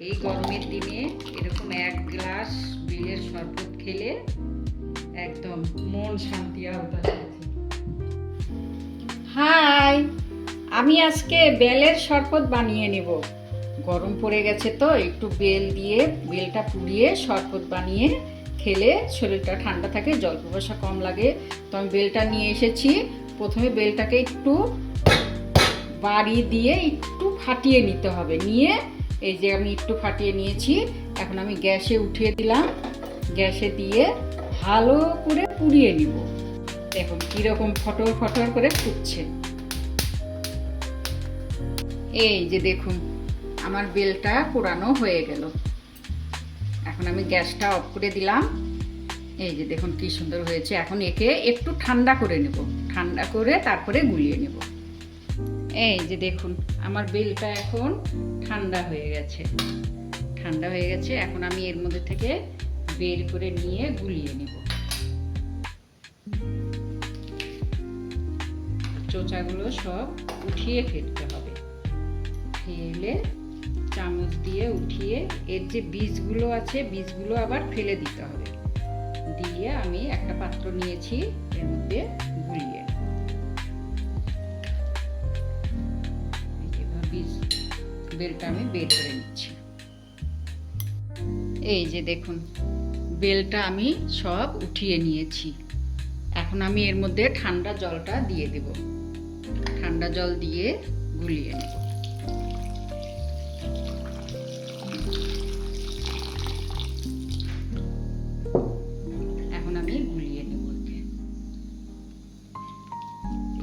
এই গরমের দিনে এরকম এক গ্লাস বেলের শরবত খেলে একদম মন শান্তি আওতা। হাই, আমি আজকে বেলের শরবত বানিয়ে নেব। গরম পড়ে গেছে তো একটু বেল দিয়ে বেলটা পুড়িয়ে শরবত বানিয়ে খেলে শরীরটা ঠান্ডা থাকে, জল পিপাসা কম লাগে। তো আমি বেলটা নিয়ে এসেছি। প্রথমে বেলটাকে একটু বাড়ি দিয়ে একটু ফাটিয়ে নিতে হবে। নিয়ে এই যে আমি একটু ফাটিয়ে নিয়েছি। এখন আমি গ্যাসে উঠিয়ে দিলাম। গ্যাসে দিয়ে ভালো করে পুড়িয়ে নিব। দেখুন কীরকম ফটর ফটর করে ফুটছে। এই যে দেখুন আমার বেলটা পোড়ানো হয়ে গেল। এখন আমি গ্যাসটা অফ করে দিলাম। এই যে দেখুন কি সুন্দর হয়েছে। এখন একে একটু ঠান্ডা করে নেব। ঠান্ডা করে তারপরে গুলিয়ে নেব। এই যে দেখুন আমার বেলটা এখন ঠান্ডা হয়ে গেছে। ঠান্ডা হয়ে গেছে। এখন আমি এর মধ্যে থেকে বের করে নিয়ে গুলিয়ে নেব। চোচাগুলো সব উঠিয়ে ফেলতে হবে। ফেলে চামচ দিয়ে উঠিয়ে এর যে বীজগুলো আছে বীজগুলো আবার ফেলে দিতে হবে। দিয়ে আমি একটা পাত্র নিয়েছি, এর মধ্যে গুলিয়ে বীজ বেলটা আমি বের করে নিচ্ছি। এই যে দেখুন বেলটা আমি সব উঠিয়ে নিয়েছি। এখন আমি এর মধ্যে ঠান্ডা জলটা দিয়ে দেব। ঠান্ডা জল দিয়ে গুলিয়ে নেব। এখন আমি গুলিয়ে নেব।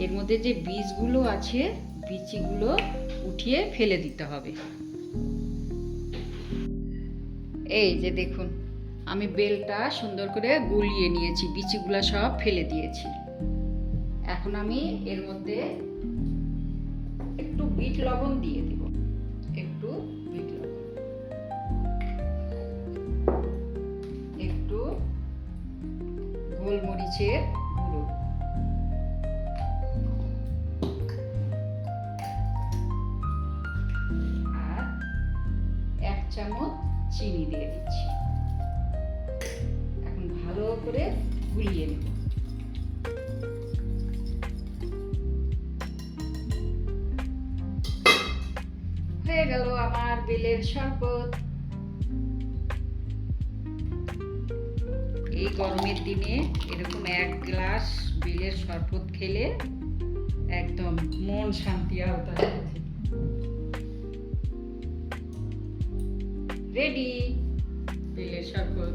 এর মধ্যে যে বীজগুলো আছে বিচিগুলো উঠিয়ে ফেলে দিতে হবে। এই যে দেখুন আমি বেলটা সুন্দর করে গুলিয়ে নিয়েছি, বিচিগুলো সব ফেলে দিয়েছি। এখন আমি এর মধ্যে একটু বিট লবণ দিয়ে দেব। একটু বিট লবণ, একটু গোলমরিচের গুঁড়ো, আর 1 চামচ চিনি দিয়ে দিচ্ছি। এখন ভালো করে গুলিয়ে নেব। হয়ে গেল আমার বেলের শরবত। এই গরমের দিনে এরকম এক গ্লাস বেলের শরবত খেলে একদম মন শান্তি আওতা। রেডি বেলের শরবত।